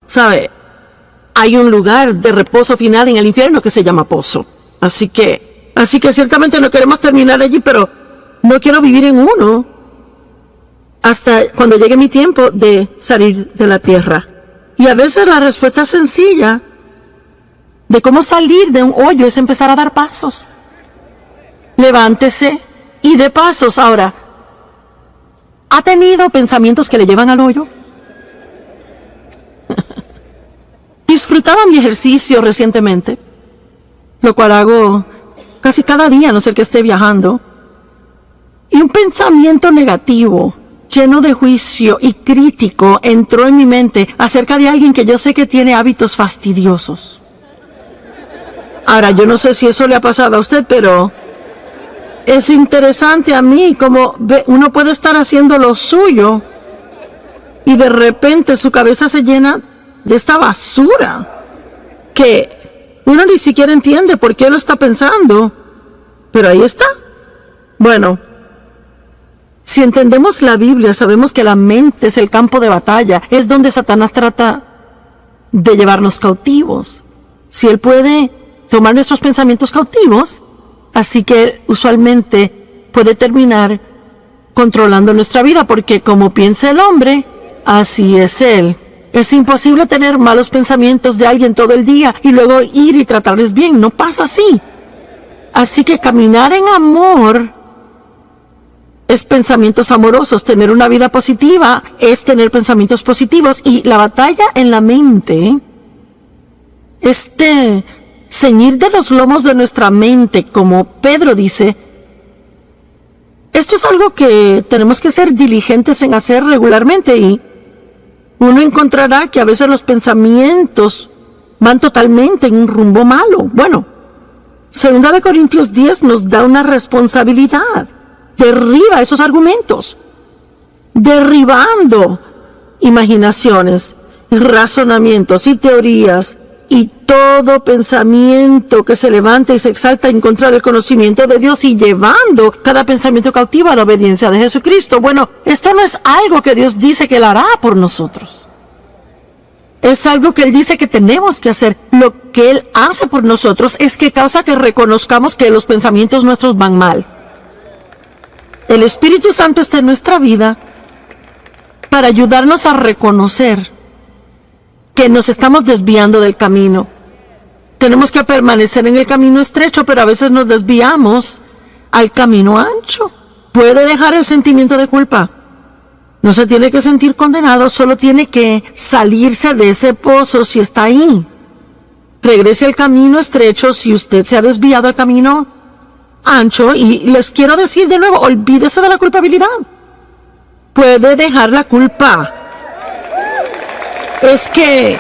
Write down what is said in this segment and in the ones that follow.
¿Sabe? Hay un lugar de reposo final en el infierno que se llama pozo. Así que ciertamente no queremos terminar allí, pero no quiero vivir en uno hasta cuando llegue mi tiempo de salir de la tierra. Y a veces la respuesta sencilla de cómo salir de un hoyo es empezar a dar pasos. Levántese y dé pasos. Ahora, ¿ha tenido pensamientos que le llevan al hoyo? Disfrutaba mi ejercicio recientemente, lo cual hago casi cada día, a no ser que esté viajando. Y un pensamiento negativo, lleno de juicio y crítico, entró en mi mente acerca de alguien que yo sé que tiene hábitos fastidiosos. Ahora, yo no sé si eso le ha pasado a usted, pero es interesante a mí como uno puede estar haciendo lo suyo y de repente su cabeza se llena de esta basura que uno ni siquiera entiende por qué lo está pensando, pero ahí está. Bueno, si entendemos la Biblia, sabemos que la mente es el campo de batalla, es donde Satanás trata de llevarnos cautivos. Si él puede tomar nuestros pensamientos cautivos, así que usualmente puede terminar controlando nuestra vida, porque como piensa el hombre, así es él. Es imposible tener malos pensamientos de alguien todo el día y luego ir y tratarles bien. No pasa así. Así que caminar en amor es pensamientos amorosos. Tener una vida positiva es tener pensamientos positivos. Y la batalla en la mente, ceñir de los lomos de nuestra mente, como Pedro dice, esto es algo que tenemos que ser diligentes en hacer regularmente, y uno encontrará que a veces los pensamientos van totalmente en un rumbo malo. Bueno, 2 Corintios 10 nos da una responsabilidad. Derriba esos argumentos, derribando imaginaciones, razonamientos y teorías, y todo pensamiento que se levanta y se exalta en contra del conocimiento de Dios, y llevando cada pensamiento cautivo a la obediencia de Jesucristo. Bueno, esto no es algo que Dios dice que Él hará por nosotros. Es algo que Él dice que tenemos que hacer. Lo que Él hace por nosotros es que causa que reconozcamos que los pensamientos nuestros van mal. El Espíritu Santo está en nuestra vida para ayudarnos a reconocer que nos estamos desviando del camino. Tenemos que permanecer en el camino estrecho, pero a veces nos desviamos al camino ancho. Puede dejar el sentimiento de culpa. No se tiene que sentir condenado, solo tiene que salirse de ese pozo si está ahí. Regrese al camino estrecho si usted se ha desviado al camino ancho. Y les quiero decir de nuevo, olvídese de la culpabilidad. Puede dejar la culpa. Es que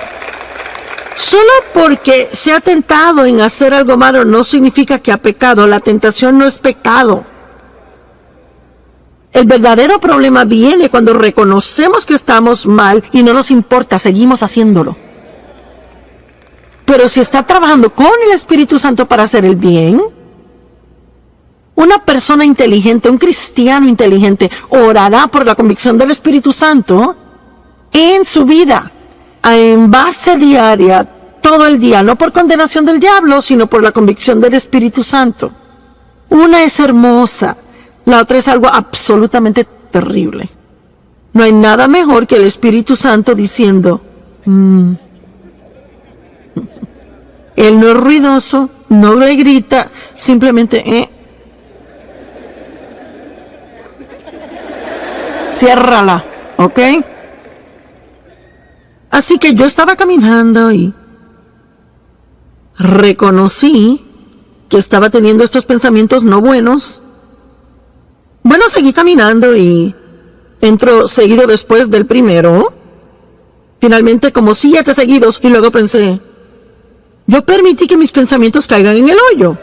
solo porque se ha tentado en hacer algo malo no significa que ha pecado. La tentación no es pecado. El verdadero problema viene cuando reconocemos que estamos mal y no nos importa, seguimos haciéndolo. Pero si está trabajando con el Espíritu Santo para hacer el bien, una persona inteligente, un cristiano inteligente, orará por la convicción del Espíritu Santo en su vida, en base diaria, todo el día, no por condenación del diablo, sino por la convicción del Espíritu Santo. Una es hermosa, la otra es algo absolutamente terrible. No hay nada mejor que el Espíritu Santo diciendo, Él no es ruidoso, no le grita, simplemente, ciérrala, ¿ok? Así que yo estaba caminando y reconocí que estaba teniendo estos pensamientos no buenos. Bueno, seguí caminando y entro seguido después del primero. Finalmente como 7 seguidos, y luego pensé, yo permití que mis pensamientos caigan en el hoyo.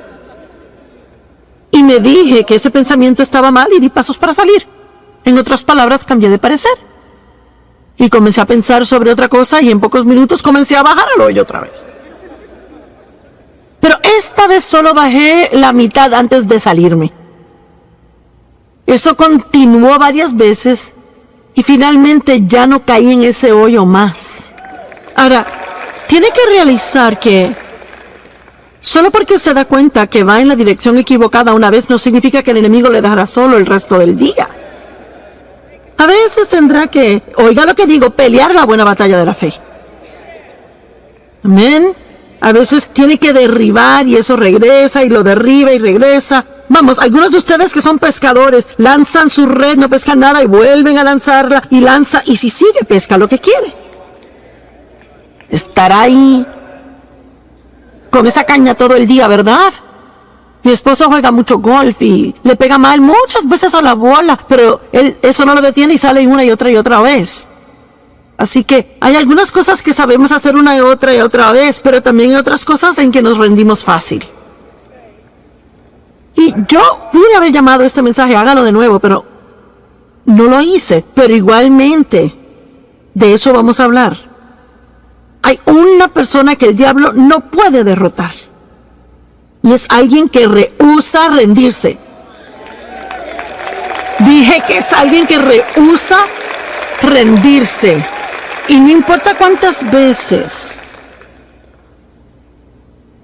Y me dije que ese pensamiento estaba mal y di pasos para salir. En otras palabras, cambié de parecer. Y comencé a pensar sobre otra cosa y en pocos minutos comencé a bajar al hoyo otra vez. Pero esta vez solo bajé la mitad antes de salirme. Eso continuó varias veces y finalmente ya no caí en ese hoyo más. Ahora, tiene que realizar que solo porque se da cuenta que va en la dirección equivocada una vez no significa que el enemigo le dejará solo el resto del día. A veces tendrá que, oiga lo que digo, pelear la buena batalla de la fe. Amén. A veces tiene que derribar y eso regresa y lo derriba y regresa. Vamos, algunos de ustedes que son pescadores lanzan su red, no pescan nada y vuelven a lanzarla y lanza y si sigue pesca lo que quiere. Estará ahí con esa caña todo el día, ¿verdad? Mi esposo juega mucho golf y le pega mal muchas veces a la bola, pero él eso no lo detiene y sale una y otra vez. Así que hay algunas cosas que sabemos hacer una y otra vez, pero también hay otras cosas en que nos rendimos fácil. Y yo pude haber llamado este mensaje, hágalo de nuevo, pero no lo hice. Pero igualmente, de eso vamos a hablar. Hay una persona que el diablo no puede derrotar. Y es alguien que rehúsa rendirse. Dije que es alguien que rehúsa rendirse. Y no importa cuántas veces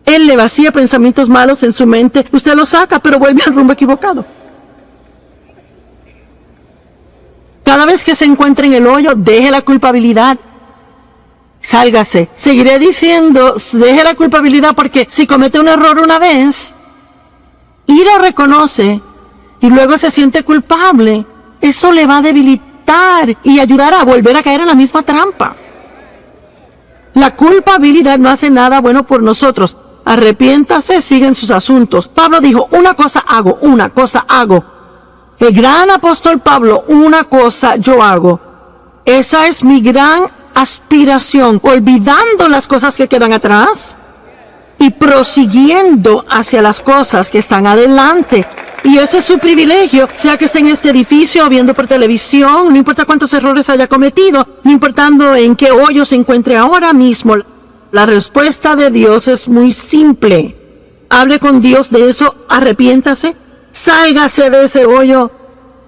él le vacía pensamientos malos en su mente, usted lo saca, pero vuelve al rumbo equivocado. Cada vez que se encuentre en el hoyo, deje la culpabilidad. Sálgase. Seguiré diciendo, deje la culpabilidad porque si comete un error una vez y lo reconoce y luego se siente culpable, eso le va a debilitar y ayudar a volver a caer en la misma trampa. La culpabilidad no hace nada bueno por nosotros. Arrepiéntase, sigan sus asuntos. Pablo dijo, una cosa hago. El gran apóstol Pablo, una cosa yo hago. Esa es mi gran aspiración, olvidando las cosas que quedan atrás y prosiguiendo hacia las cosas que están adelante. Y ese es su privilegio, sea que esté en este edificio o viendo por televisión, no importa cuántos errores haya cometido, no importando en qué hoyo se encuentre ahora mismo. La respuesta de Dios es muy simple. Hable con Dios de eso, arrepiéntase, sálgase de ese hoyo,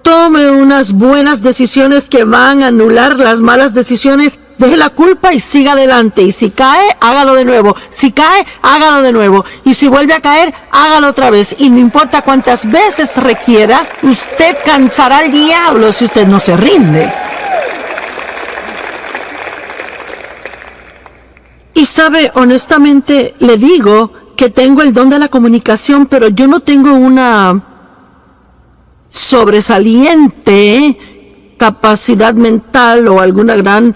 tome unas buenas decisiones que van a anular las malas decisiones, deje la culpa y siga adelante. Y si cae, hágalo de nuevo. Si cae, hágalo de nuevo. Y si vuelve a caer, hágalo otra vez. Y no importa cuántas veces requiera, usted cansará al diablo si usted no se rinde. Y sabe, honestamente, le digo que tengo el don de la comunicación, pero yo no tengo una sobresaliente capacidad mental o alguna gran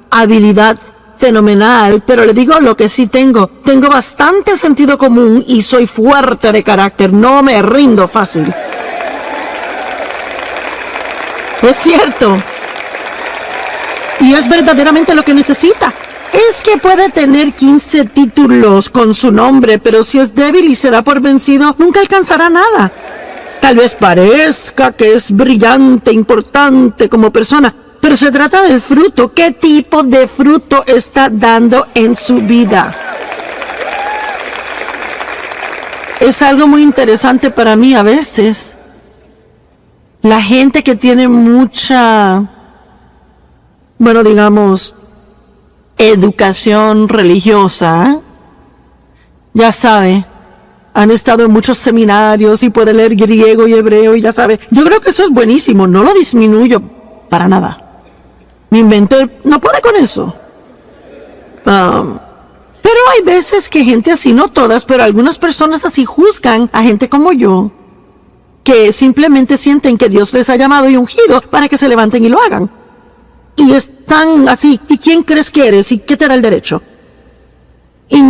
habilidad fenomenal, pero le digo lo que sí tengo. Tengo bastante sentido común y soy fuerte de carácter, no me rindo fácil. Es cierto. Y es verdaderamente lo que necesita. Es que puede tener 15 títulos con su nombre, pero si es débil y se da por vencido, nunca alcanzará nada. Tal vez parezca que es brillante, importante como persona, pero se trata del fruto. ¿Qué tipo de fruto está dando en su vida? Es algo muy interesante para mí a veces. La gente que tiene mucha, bueno, digamos, educación religiosa, ya sabe, han estado en muchos seminarios y puede leer griego y hebreo y ya sabe. Yo creo que eso es buenísimo, no lo disminuyo para nada. Mi mente no puede con eso. Pero hay veces que gente así, no todas, pero algunas personas así juzgan a gente como yo, que simplemente sienten que Dios les ha llamado y ungido para que se levanten y lo hagan. Y están así, ¿y quién crees que eres? ¿Y qué te da el derecho? Y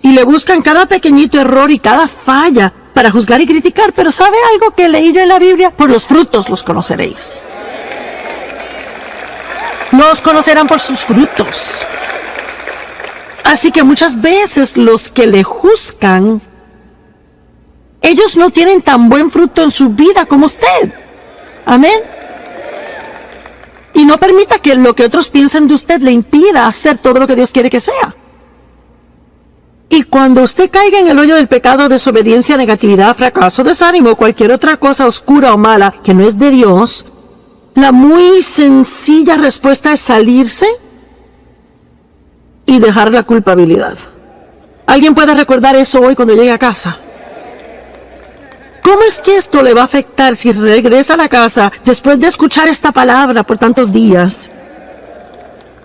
y le buscan cada pequeñito error y cada falla para juzgar y criticar. Pero ¿sabe algo que leí yo en la Biblia? Por los frutos los conoceréis. Los conocerán por sus frutos. Así que muchas veces los que le juzgan, ellos no tienen tan buen fruto en su vida como usted. Amén. Y no permita que lo que otros piensen de usted le impida hacer todo lo que Dios quiere que sea. Y cuando usted caiga en el hoyo del pecado, desobediencia, negatividad, fracaso, desánimo, cualquier otra cosa oscura o mala que no es de Dios, la muy sencilla respuesta es salirse y dejar la culpabilidad. ¿Alguien puede recordar eso hoy cuando llegue a casa? ¿Cómo es que esto le va a afectar si regresa a la casa después de escuchar esta palabra por tantos días?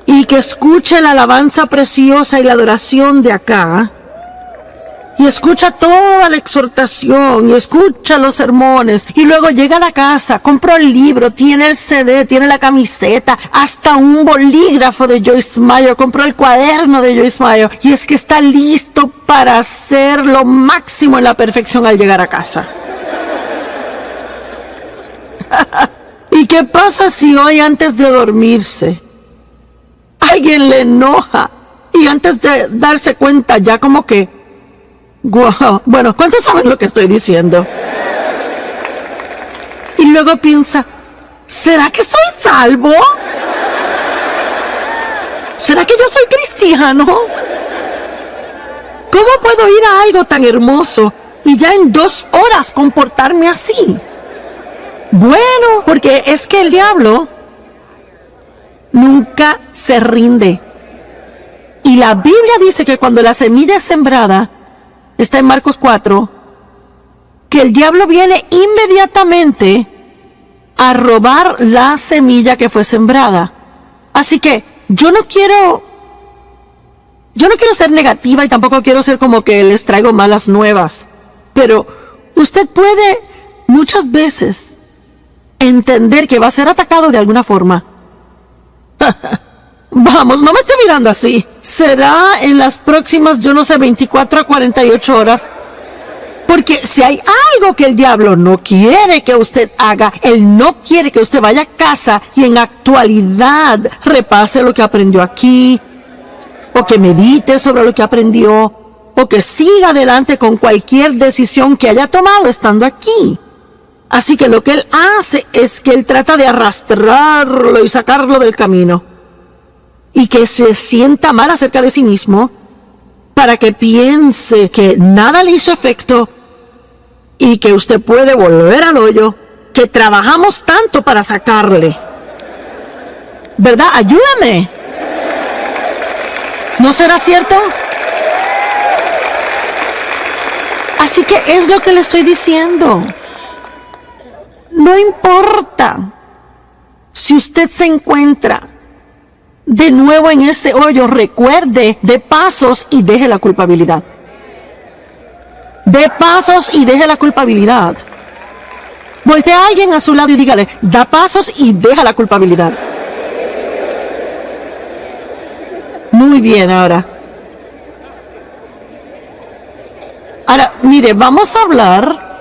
Y que escuche la alabanza preciosa y la adoración de acá. Y escucha toda la exhortación, y escucha los sermones, y luego llega a la casa, compra el libro, tiene el CD, tiene la camiseta, hasta un bolígrafo de Joyce Meyer, compró el cuaderno de Joyce Meyer, y es que está listo para hacer lo máximo en la perfección al llegar a casa. ¿Y qué pasa si hoy antes de dormirse alguien le enoja y antes de darse cuenta ya como que wow, bueno, ¿cuántos saben lo que estoy diciendo? Y luego piensa, ¿será que soy salvo? ¿Será que yo soy cristiano? ¿Cómo puedo ir a algo tan hermoso y ya en 2 horas comportarme así? Bueno, porque es que el diablo nunca se rinde. Y la Biblia dice que cuando la semilla es sembrada, está en Marcos 4, que el diablo viene inmediatamente a robar la semilla que fue sembrada. Así que yo no quiero ser negativa y tampoco quiero ser como que les traigo malas nuevas. Pero usted puede muchas veces entender que va a ser atacado de alguna forma. Vamos, no me esté mirando así. Será en las próximas, 24 a 48 horas. Porque si hay algo que el diablo no quiere que usted haga, él no quiere que usted vaya a casa y en actualidad repase lo que aprendió aquí, o que medite sobre lo que aprendió, o que siga adelante con cualquier decisión que haya tomado estando aquí. Así que lo que él hace es que él trata de arrastrarlo y sacarlo del camino. Y que se sienta mal acerca de sí mismo, para que piense que nada le hizo efecto y que usted puede volver al hoyo que trabajamos tanto para sacarle. ¿Verdad? Ayúdame. ¿No será cierto? Así que es lo que le estoy diciendo. No importa si usted se encuentra de nuevo en ese hoyo, recuerde, dé pasos y deje la culpabilidad. Dé pasos y deje la culpabilidad. Voltea a alguien a su lado y dígale, da pasos y deja la culpabilidad. Muy bien, ahora, mire, vamos a hablar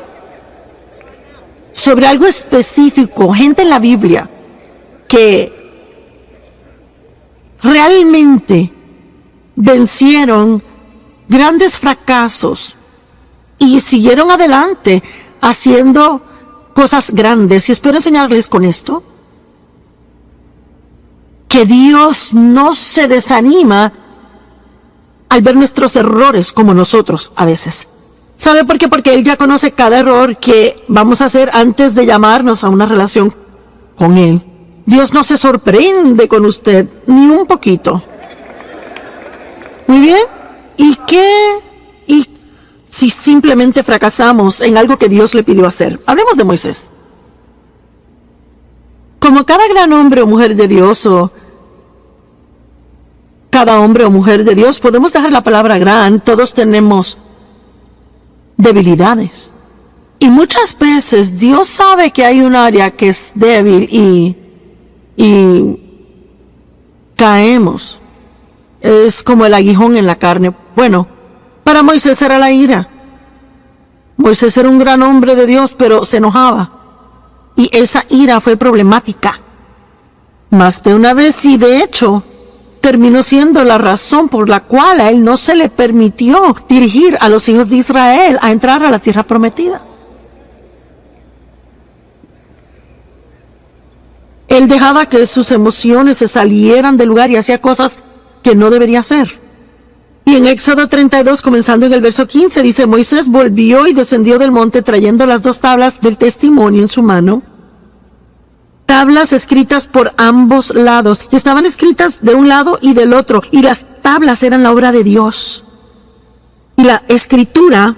sobre algo específico, gente en la Biblia que realmente vencieron grandes fracasos y siguieron adelante haciendo cosas grandes. Y espero enseñarles con esto que Dios no se desanima al ver nuestros errores como nosotros a veces. ¿Sabe por qué? Porque Él ya conoce cada error que vamos a hacer antes de llamarnos a una relación con Él. Dios no se sorprende con usted, ni un poquito. Muy bien. ¿Y si simplemente fracasamos en algo que Dios le pidió hacer? Hablemos de Moisés. Como cada gran hombre o mujer de Dios, o cada hombre o mujer de Dios, podemos dejar la palabra gran, todos tenemos debilidades. Y muchas veces Dios sabe que hay un área que es débil y caemos. Es como el aguijón en la carne. Bueno, para Moisés era la ira. Moisés era un gran hombre de Dios, pero se enojaba. Y esa ira fue problemática más de una vez, y de hecho terminó siendo la razón por la cual a él no se le permitió dirigir a los hijos de Israel a entrar a la tierra prometida. Él dejaba que sus emociones se salieran del lugar y hacía cosas que no debería hacer. Y en Éxodo 32, comenzando en el verso 15, dice: Moisés volvió y descendió del monte trayendo las 2 tablas del testimonio en su mano. Tablas escritas por ambos lados, y estaban escritas de un lado y del otro, y las tablas tablas eran la obra de Dios. Y la escritura,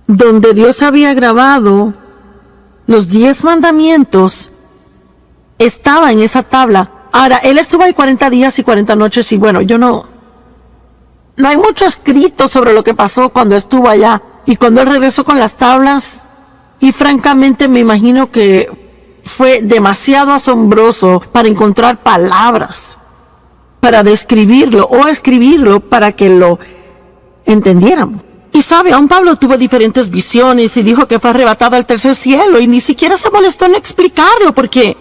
donde Dios había grabado los 10 mandamientos, estaba en esa tabla. Ahora, él estuvo ahí 40 días y 40 noches y bueno, no hay mucho escrito sobre lo que pasó cuando estuvo allá y cuando él regresó con las tablas. Y francamente me imagino que fue demasiado asombroso para encontrar palabras para describirlo o escribirlo para que lo entendiéramos. Y sabe, aún Pablo tuvo diferentes visiones y dijo que fue arrebatado al tercer cielo y ni siquiera se molestó en explicarlo porque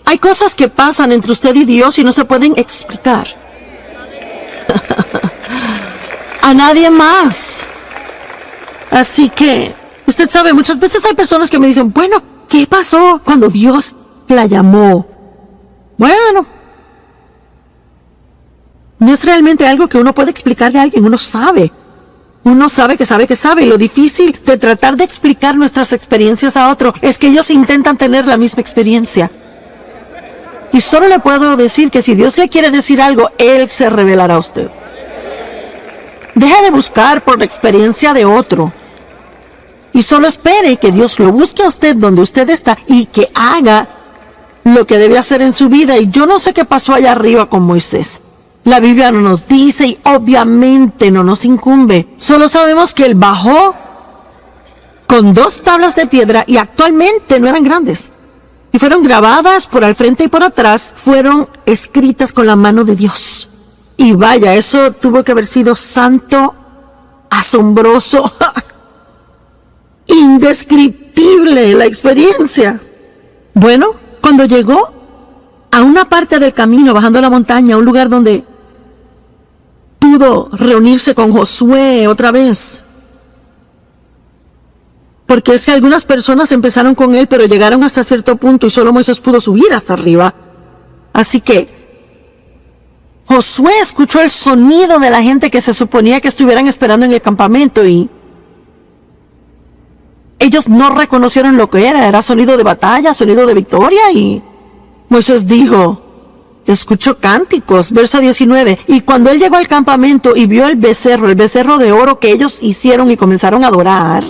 hay cosas que pasan entre usted y Dios y no se pueden explicar. A nadie más. Así que, usted sabe, muchas veces hay personas que me dicen, bueno, ¿qué pasó cuando Dios la llamó? Bueno, no es realmente algo que uno puede explicarle a alguien, uno sabe. Uno sabe que sabe que sabe. Y lo difícil de tratar de explicar nuestras experiencias a otro es que ellos intentan tener la misma experiencia. Y solo le puedo decir que si Dios le quiere decir algo, Él se revelará a usted. Deje de buscar por la experiencia de otro. Y solo espere que Dios lo busque a usted donde usted está y que haga lo que debe hacer en su vida. Y yo no sé qué pasó allá arriba con Moisés. La Biblia no nos dice y obviamente no nos incumbe. Solo sabemos que él bajó con 2 tablas de piedra y actualmente no eran grandes. Y fueron grabadas por al frente y por atrás, fueron escritas con la mano de Dios. Y vaya, eso tuvo que haber sido santo, asombroso, indescriptible la experiencia. Bueno, cuando llegó a una parte del camino, bajando la montaña, a un lugar donde pudo reunirse con Josué otra vez. Porque es que algunas personas empezaron con él, pero llegaron hasta cierto punto y solo Moisés pudo subir hasta arriba. Así que Josué escuchó el sonido de la gente que se suponía que estuvieran esperando en el campamento y ellos no reconocieron lo que era sonido de batalla, sonido de victoria y Moisés dijo, escuchó cánticos, verso 19, y cuando él llegó al campamento y vio el becerro de oro que ellos hicieron y comenzaron a adorar.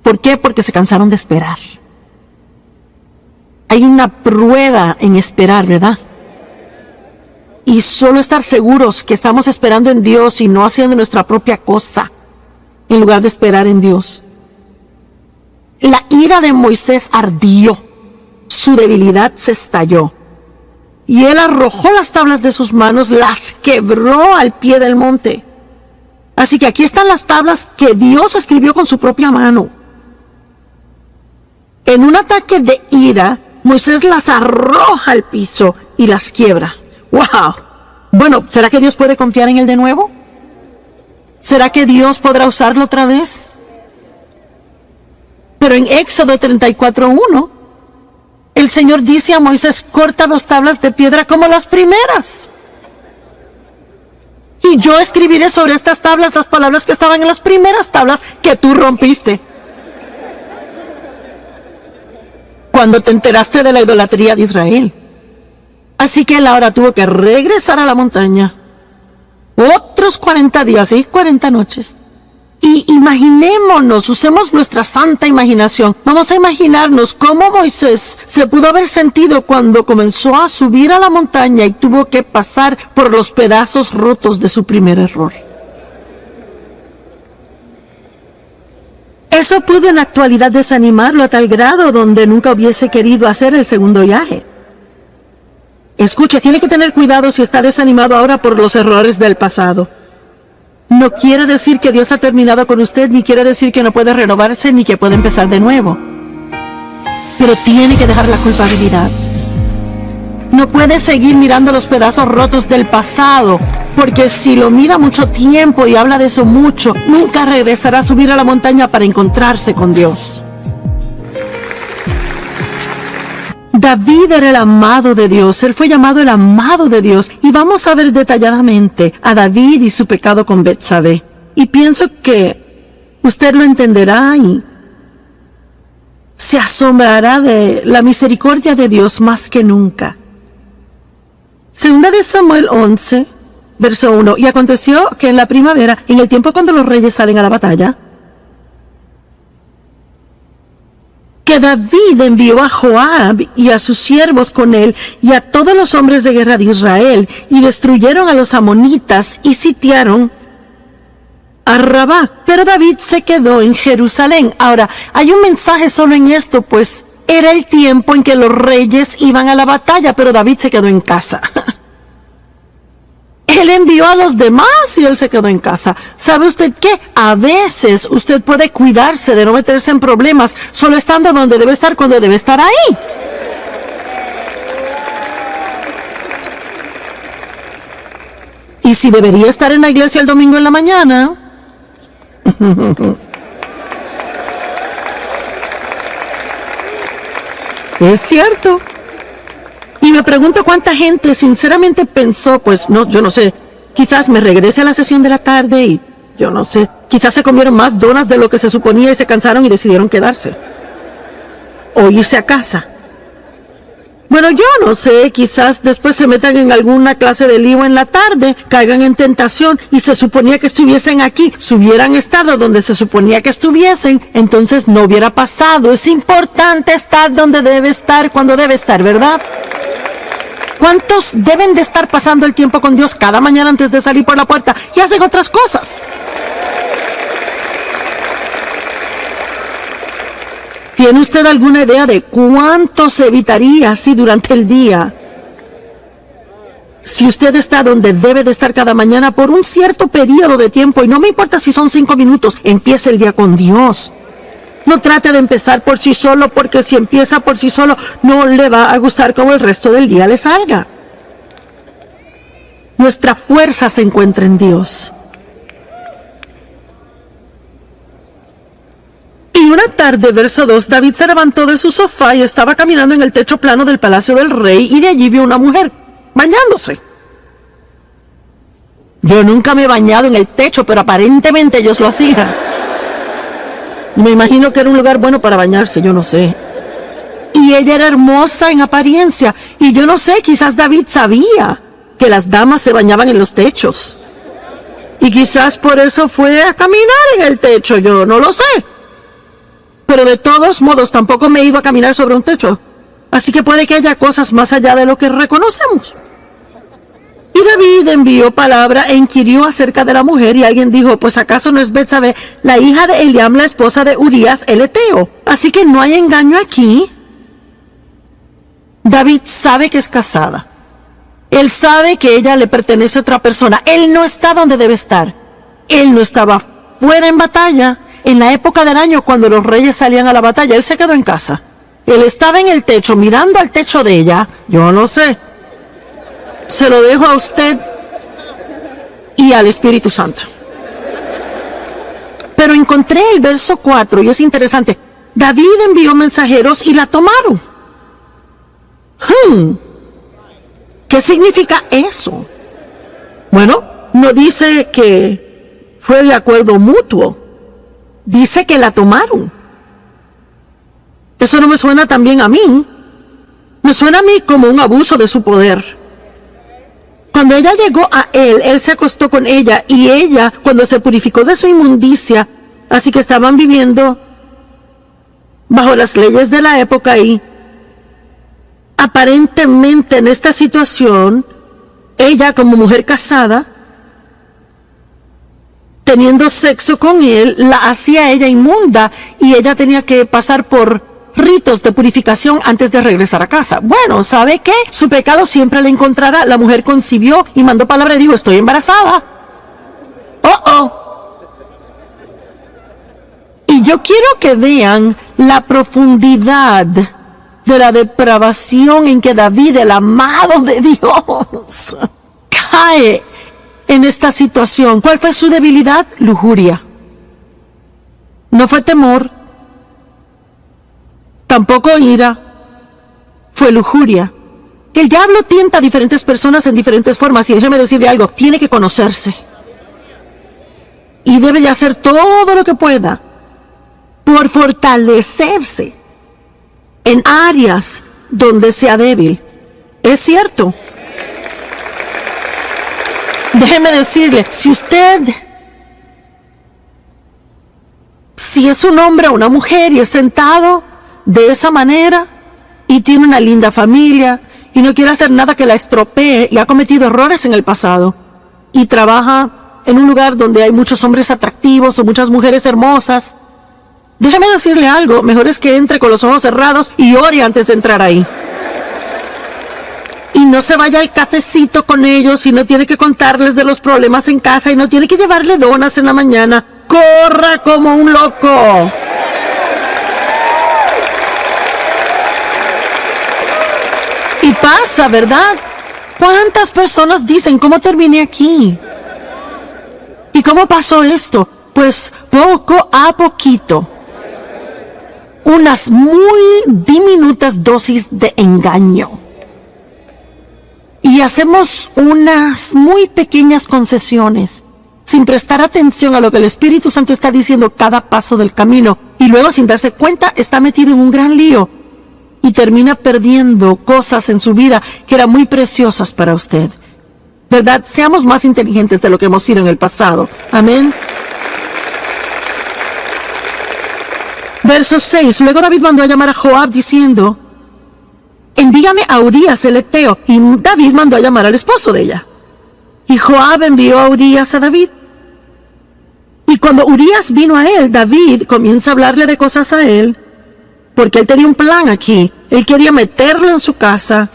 ¿Por qué? Porque se cansaron de esperar. Hay una prueba en esperar, ¿verdad? Y solo estar seguros que estamos esperando en Dios y no haciendo nuestra propia cosa, en lugar de esperar en Dios. La ira de Moisés ardió, su debilidad se estalló. Y él arrojó las tablas de sus manos, las quebró al pie del monte. Así que aquí están las tablas que Dios escribió con su propia mano. En un ataque de ira, Moisés las arroja al piso y las quiebra. ¡Wow! Bueno, ¿será que Dios puede confiar en él de nuevo? ¿Será que Dios podrá usarlo otra vez? Pero en Éxodo 34:1, el Señor dice a Moisés, corta 2 tablas de piedra como las primeras. Y yo escribiré sobre estas tablas las palabras que estaban en las primeras tablas que tú rompiste. Cuando te enteraste de la idolatría de Israel. Así que él ahora tuvo que regresar a la montaña. Otros 40 días y 40 noches. Y imaginémonos, usemos nuestra santa imaginación. Vamos a imaginarnos cómo Moisés se pudo haber sentido cuando comenzó a subir a la montaña y tuvo que pasar por los pedazos rotos de su primer error. Eso pudo en la actualidad desanimarlo a tal grado donde nunca hubiese querido hacer el segundo viaje. Escucha, tiene que tener cuidado si está desanimado ahora por los errores del pasado. No quiere decir que Dios ha terminado con usted, ni quiere decir que no puede renovarse, ni que puede empezar de nuevo. Pero tiene que dejar la culpabilidad. No puede seguir mirando los pedazos rotos del pasado, porque si lo mira mucho tiempo y habla de eso mucho, nunca regresará a subir a la montaña para encontrarse con Dios. David era el amado de Dios, él fue llamado el amado de Dios, y vamos a ver detalladamente a David y su pecado con Betsabé. Y pienso que usted lo entenderá y se asombrará de la misericordia de Dios más que nunca. Segunda de Samuel 11, verso 1. Y aconteció que en la primavera, en el tiempo cuando los reyes salen a la batalla, que David envió a Joab y a sus siervos con él y a todos los hombres de guerra de Israel, y destruyeron a los amonitas y sitiaron a Rabá. Pero David se quedó en Jerusalén. Ahora, hay un mensaje solo en esto, pues era el tiempo en que los reyes iban a la batalla, pero David se quedó en casa. Él envió a los demás y él se quedó en casa. ¿Sabe usted qué? A veces usted puede cuidarse de no meterse en problemas solo estando donde debe estar cuando debe estar ahí. Y si debería estar en la iglesia el domingo en la mañana, es cierto. Y me pregunto cuánta gente sinceramente pensó, pues no, yo no sé, quizás me regrese a la sesión de la tarde y yo no sé, quizás se comieron más donas de lo que se suponía y se cansaron y decidieron quedarse o irse a casa. Bueno, yo no sé, quizás después se metan en alguna clase de lío en la tarde, caigan en tentación y se suponía que estuviesen aquí. Si hubieran estado donde se suponía que estuviesen, entonces no hubiera pasado. Es importante estar donde debe estar cuando debe estar, ¿verdad? ¿Cuántos deben de estar pasando el tiempo con Dios cada mañana antes de salir por la puerta y hacen otras cosas? ¿Tiene usted alguna idea de cuánto se evitaría así durante el día? Si usted está donde debe de estar cada mañana por un cierto periodo de tiempo, y no me importa si son 5 minutos, empiece el día con Dios. No trate de empezar por sí solo, porque si empieza por sí solo, no le va a gustar cómo el resto del día le salga. Nuestra fuerza se encuentra en Dios. Y una tarde, verso 2, David se levantó de su sofá y estaba caminando en el techo plano del palacio del rey, y de allí vio una mujer bañándose. Yo nunca me he bañado en el techo, pero aparentemente ellos lo hacían. Me imagino que era un lugar bueno para bañarse, yo no sé. Y ella era hermosa en apariencia, y yo no sé, quizás David sabía que las damas se bañaban en los techos. Y quizás por eso fue a caminar en el techo, yo no lo sé. Pero de todos modos tampoco me he ido a caminar sobre un techo. Así que puede que haya cosas más allá de lo que reconocemos. Y David envió palabra e inquirió acerca de la mujer, y alguien dijo, pues acaso no es Betsabé, la hija de Eliam, la esposa de Urías el Eteo. Así que no hay engaño aquí. David sabe que es casada. Él sabe que ella le pertenece a otra persona. Él no está donde debe estar. Él no estaba fuera en batalla. En la época del año cuando los reyes salían a la batalla, él se quedó en casa. Él estaba en el techo mirando al techo de ella. Yo no sé. Se lo dejo a usted y al Espíritu Santo. Pero encontré el verso 4 y es interesante. David envió mensajeros y la tomaron. ¿Qué significa eso? Bueno, no dice que fue de acuerdo mutuo. Dice que la tomaron. Eso no me suena tan bien a mí. Me suena a mí como un abuso de su poder. Cuando ella llegó a él, él se acostó con ella, y ella, cuando se purificó de su inmundicia, así que estaban viviendo bajo las leyes de la época, y aparentemente en esta situación, ella como mujer casada, teniendo sexo con él, la hacía ella inmunda, y ella tenía que pasar por ritos de purificación antes de regresar a casa. Bueno, ¿sabe qué? Su pecado siempre le encontrará. La mujer concibió y mandó palabra y dijo, estoy embarazada. Y yo quiero que vean la profundidad de la depravación en que David, el amado de Dios, cae en esta situación. ¿Cuál fue su debilidad? Lujuria. No fue temor. Tampoco ira, fue lujuria. El diablo tienta a diferentes personas en diferentes formas, y déjeme decirle algo, tiene que conocerse. Y debe de hacer todo lo que pueda por fortalecerse en áreas donde sea débil. Es cierto. Déjeme decirle, si es un hombre o una mujer y es sentado de esa manera y tiene una linda familia y no quiere hacer nada que la estropee y ha cometido errores en el pasado y trabaja en un lugar donde hay muchos hombres atractivos o muchas mujeres hermosas, déjeme decirle algo, mejor es que entre con los ojos cerrados y ore antes de entrar ahí. Y no se vaya al cafecito con ellos y no tiene que contarles de los problemas en casa y no tiene que llevarle donas en la mañana. ¡Corra como un loco! Y pasa, ¿verdad? ¿Cuántas personas dicen, ¿cómo terminé aquí? ¿Y cómo pasó esto? Pues poco a poquito. Unas muy diminutas dosis de engaño. Y hacemos unas muy pequeñas concesiones, sin prestar atención a lo que el Espíritu Santo está diciendo cada paso del camino. Y luego, sin darse cuenta, está metido en un gran lío. Y termina perdiendo cosas en su vida que eran muy preciosas para usted. ¿Verdad? Seamos más inteligentes de lo que hemos sido en el pasado. Amén. Verso 6. Luego David mandó a llamar a Joab diciendo: envíame a Urías el Eteo. Y David mandó a llamar al esposo de ella. Y Joab envió a Urías a David. Y cuando Urías vino a él, David comienza a hablarle de cosas a él, porque él tenía un plan aquí. Él quería meterlo en su casa,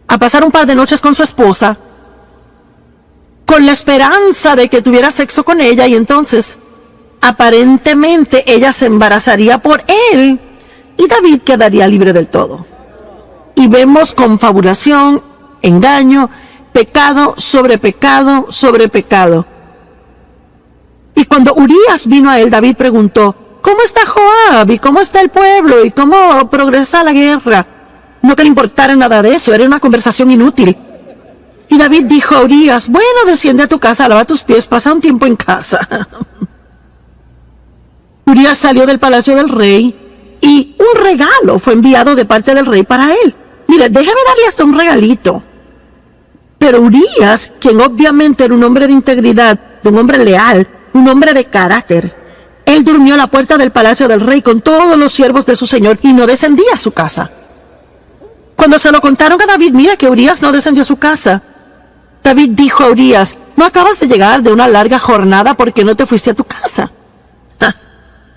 a pasar un par de noches con su esposa, con la esperanza de que tuviera sexo con ella, y entonces, aparentemente, ella se embarazaría por él, y David quedaría libre del todo. Y vemos confabulación, engaño, pecado sobre pecado sobre pecado. Y cuando Urías vino a él, David preguntó: ¿cómo está Joab? ¿Y cómo está el pueblo? ¿Y cómo progresa la guerra? No que le importara nada de eso, era una conversación inútil. Y David dijo a Urías: bueno, desciende a tu casa, lava tus pies, pasa un tiempo en casa. Urías salió del palacio del rey y un regalo fue enviado de parte del rey para él. Mire, déjame darle hasta un regalito. Pero Urías, quien obviamente era un hombre de integridad, un hombre leal, un hombre de carácter, él durmió a la puerta del palacio del rey con todos los siervos de su señor y no descendía a su casa. Cuando se lo contaron a David, mira que Urías no descendió a su casa. David dijo a Urías: ¿no acabas de llegar de una larga jornada porque no te fuiste a tu casa?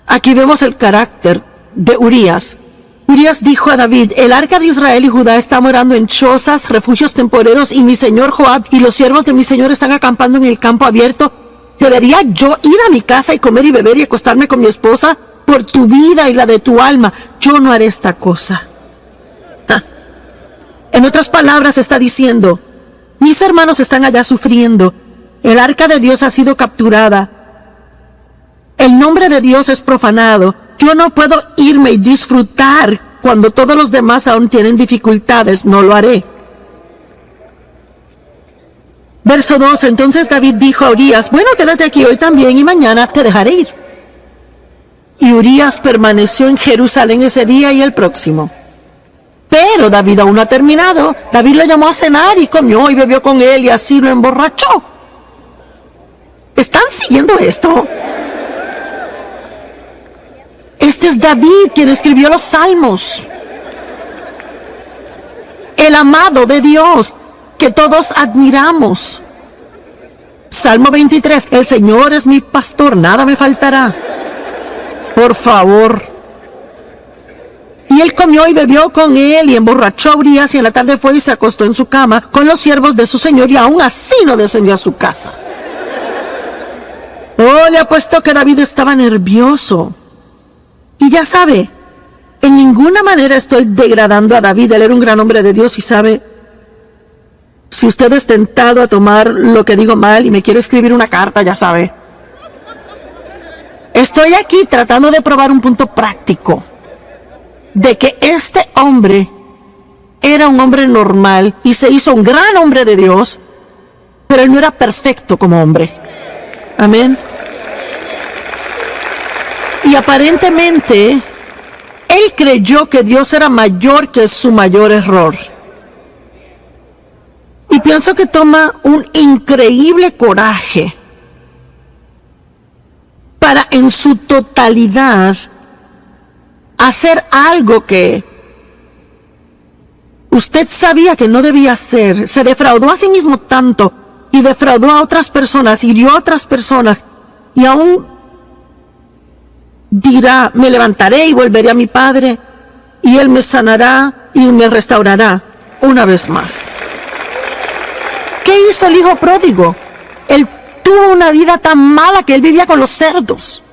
Aquí vemos el carácter de Urías. Urías dijo a David: el arca de Israel y Judá está morando en chozas, refugios temporeros, y mi señor Joab y los siervos de mi señor están acampando en el campo abierto. ¿Debería yo ir a mi casa y comer y beber y acostarme con mi esposa? Por tu vida y la de tu alma, yo no haré esta cosa. En otras palabras, está diciendo: mis hermanos están allá sufriendo. El arca de Dios ha sido capturada. El nombre de Dios es profanado. Yo no puedo irme y disfrutar cuando todos los demás aún tienen dificultades. No lo haré. Verso 2. Entonces David dijo a Urías: bueno, quédate aquí hoy también y mañana te dejaré ir. Y Urías permaneció en Jerusalén ese día y el próximo. Pero David aún no ha terminado. David lo llamó a cenar y comió y bebió con él y así lo emborrachó. ¿Están siguiendo esto? Este es David quien escribió los Salmos. El amado de Dios que todos admiramos. Salmo 23. El Señor es mi pastor, nada me faltará. Por favor. Y él comió y bebió con él y emborrachó a Urías, y en la tarde fue y se acostó en su cama con los siervos de su señor, y aún así no descendió a su casa. Oh, le apuesto que David estaba nervioso. Y ya sabe, en ninguna manera estoy degradando a David. Él era un gran hombre de Dios, y sabe, si usted es tentado a tomar lo que digo mal y me quiere escribir una carta, ya sabe. Estoy aquí tratando de probar un punto práctico de que este hombre era un hombre normal y se hizo un gran hombre de Dios, pero él no era perfecto como hombre. Amén. Y aparentemente, él creyó que Dios era mayor que su mayor error. Y pienso que toma un increíble coraje para en su totalidad hacer algo que usted sabía que no debía hacer. Se defraudó a sí mismo tanto y defraudó a otras personas, hirió a otras personas y aún dirá: me levantaré y volveré a mi padre y él me sanará y me restaurará una vez más. ¿Qué hizo el hijo pródigo? Él tuvo una vida tan mala que él vivía con los cerdos.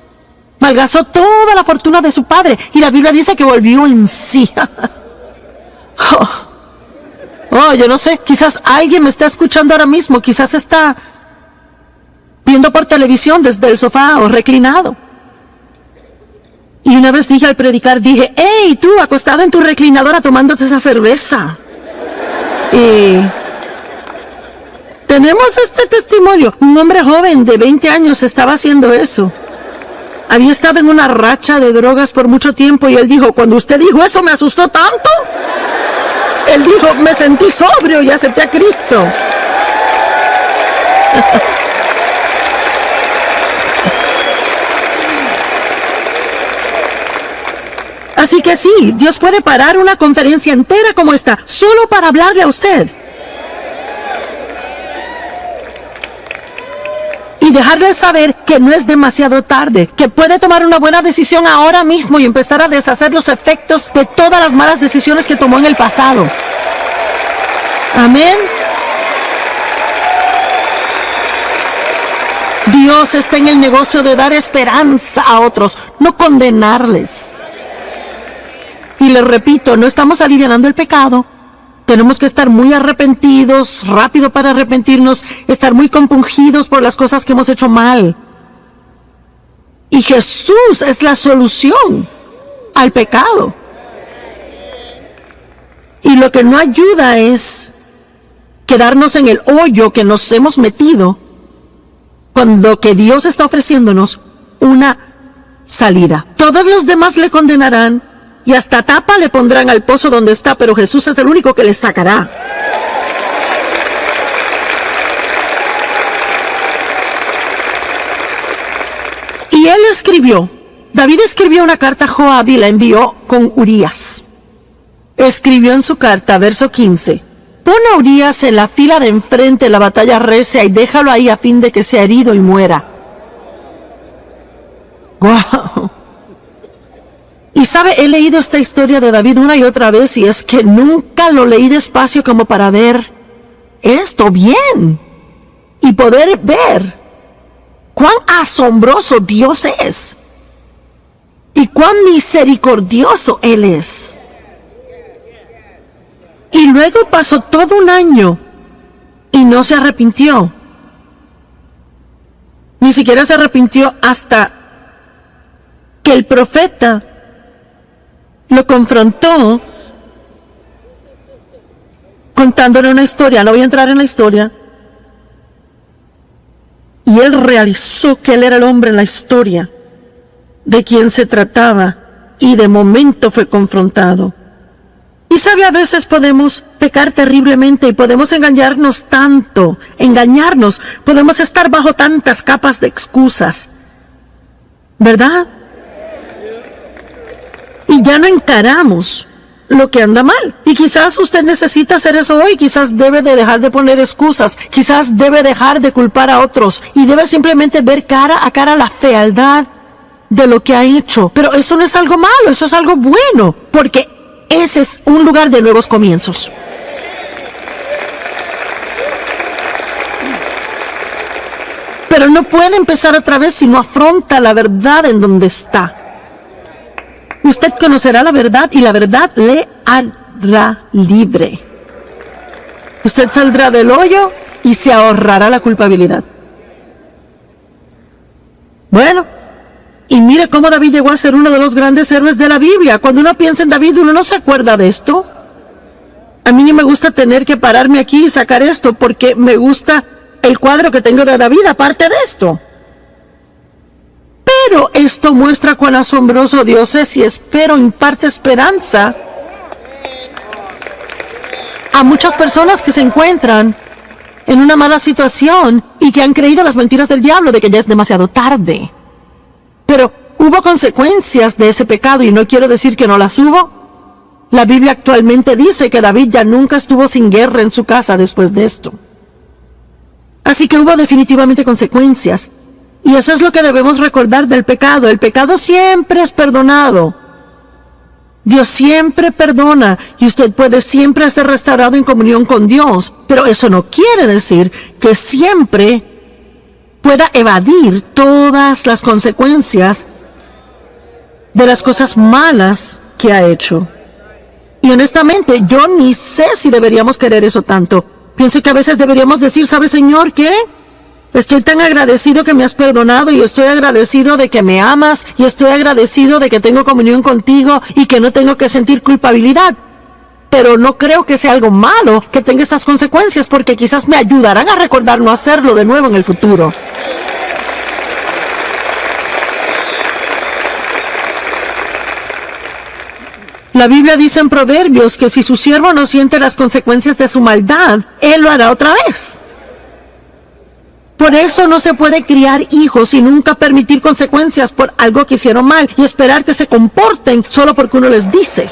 Malgastó toda la fortuna de su padre y la Biblia dice que volvió en sí. Yo no sé, quizás alguien me está escuchando ahora mismo, quizás está viendo por televisión desde el sofá o reclinado. Y una vez dije al predicar, dije: ¡hey, tú, acostado en tu reclinadora tomándote esa cerveza! Y tenemos este testimonio. Un hombre joven de 20 años estaba haciendo eso. Había estado en una racha de drogas por mucho tiempo y él dijo: cuando usted dijo eso me asustó tanto. Él dijo: me sentí sobrio y acepté a Cristo. Así que sí, Dios puede parar una conferencia entera como esta solo para hablarle a usted. Y dejarle saber que no es demasiado tarde, que puede tomar una buena decisión ahora mismo y empezar a deshacer los efectos de todas las malas decisiones que tomó en el pasado. Amén. Dios está en el negocio de dar esperanza a otros, no condenarles. Y les repito, no estamos alivianando el pecado. Tenemos que estar muy arrepentidos, rápido para arrepentirnos, estar muy compungidos por las cosas que hemos hecho mal. Y Jesús es la solución al pecado. Y lo que no ayuda es quedarnos en el hoyo que nos hemos metido, cuando que Dios está ofreciéndonos una salida. Todos los demás le condenarán y hasta tapa le pondrán al pozo donde está, pero Jesús es el único que les sacará. Y él escribió, David escribió una carta a Joab y la envió con Urías. Escribió en su carta, verso 15: pon a Urías en la fila de enfrente, la batalla recia, y déjalo ahí a fin de que sea herido y muera. ¡Guau! Y sabe, he leído esta historia de David una y otra vez y es que nunca lo leí despacio como para ver esto bien y poder ver cuán asombroso Dios es y cuán misericordioso Él es. Y luego pasó todo un año y no se arrepintió. Ni siquiera se arrepintió hasta que el profeta lo confrontó contándole una historia. No voy a entrar en la historia. Y él realizó que él era el hombre en la historia de quien se trataba y de momento fue confrontado. Y sabe, a veces podemos pecar terriblemente y podemos engañarnos tanto, podemos estar bajo tantas capas de excusas, ¿verdad? Y ya no encaramos lo que anda mal. Y quizás usted necesita hacer eso hoy, quizás debe de dejar de poner excusas, quizás debe dejar de culpar a otros y debe simplemente ver cara a cara la fealdad de lo que ha hecho. Pero eso no es algo malo, eso es algo bueno, porque ese es un lugar de nuevos comienzos. Pero no puede empezar otra vez si no afronta la verdad en donde está. Usted conocerá la verdad y la verdad le hará libre. Usted saldrá del hoyo y se ahorrará la culpabilidad. Bueno, y mire cómo David llegó a ser uno de los grandes héroes de la Biblia. Cuando uno piensa en David, uno no se acuerda de esto. A mí no me gusta tener que pararme aquí y sacar esto porque me gusta el cuadro que tengo de David aparte de esto. Pero esto muestra cuán asombroso Dios es y espero imparte esperanza a muchas personas que se encuentran en una mala situación y que han creído las mentiras del diablo de que ya es demasiado tarde. Pero hubo consecuencias de ese pecado y no quiero decir que no las hubo. La Biblia actualmente dice que David ya nunca estuvo sin guerra en su casa después de esto. Así que hubo definitivamente consecuencias. Y eso es lo que debemos recordar del pecado. El pecado siempre es perdonado. Dios siempre perdona y usted puede siempre ser restaurado en comunión con Dios. Pero eso no quiere decir que siempre pueda evadir todas las consecuencias de las cosas malas que ha hecho. Y honestamente, yo ni sé si deberíamos querer eso tanto. Pienso que a veces deberíamos decir, ¿sabe, Señor, qué? Estoy tan agradecido que me has perdonado y estoy agradecido de que me amas y estoy agradecido de que tengo comunión contigo y que no tengo que sentir culpabilidad. Pero no creo que sea algo malo que tenga estas consecuencias porque quizás me ayudarán a recordar no hacerlo de nuevo en el futuro. La Biblia dice en Proverbios que si su siervo no siente las consecuencias de su maldad, él lo hará otra vez. Por eso no se puede criar hijos y nunca permitir consecuencias por algo que hicieron mal y esperar que se comporten solo porque uno les dice.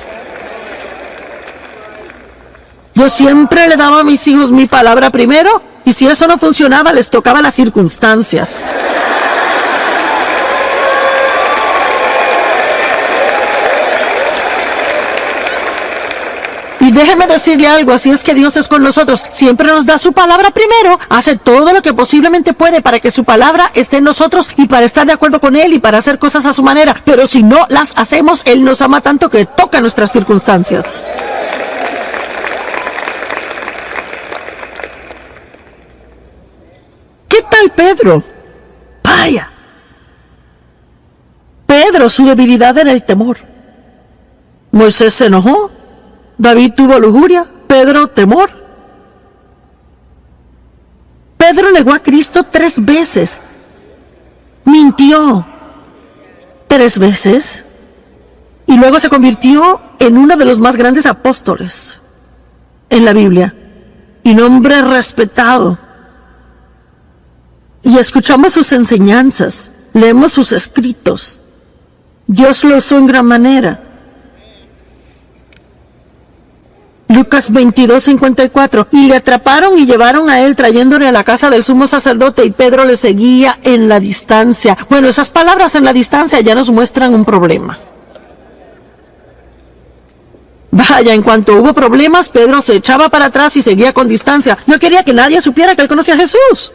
Yo siempre le daba a mis hijos mi palabra primero y si eso no funcionaba les tocaba las circunstancias. Y déjeme decirle algo, así es que Dios es con nosotros, siempre nos da su palabra primero, hace todo lo que posiblemente puede para que su palabra esté en nosotros y para estar de acuerdo con Él y para hacer cosas a su manera, pero si no las hacemos, Él nos ama tanto que toca nuestras circunstancias. ¿Qué tal Pedro? Vaya. Pedro, su debilidad era el temor. Moisés se enojó. David tuvo lujuria, Pedro temor. Pedro negó a Cristo 3 veces. Mintió 3 veces. Y luego se convirtió en uno de los más grandes apóstoles en la Biblia. Y un hombre respetado. Y escuchamos sus enseñanzas, leemos sus escritos. Dios lo usó en gran manera. Lucas 22:54, y le atraparon y llevaron a él trayéndole a la casa del sumo sacerdote y Pedro le seguía en la distancia. Bueno, esas palabras en la distancia ya nos muestran un problema. Vaya, en cuanto hubo problemas, Pedro se echaba para atrás y seguía con distancia. No quería que nadie supiera que él conocía a Jesús.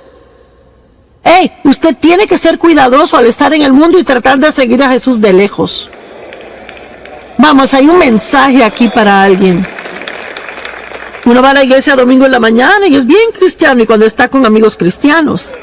¡Hey! Usted tiene que ser cuidadoso al estar en el mundo y tratar de seguir a Jesús de lejos. Vamos, hay un mensaje aquí para alguien. Uno va a la iglesia domingo en la mañana y es bien cristiano y cuando está con amigos cristianos.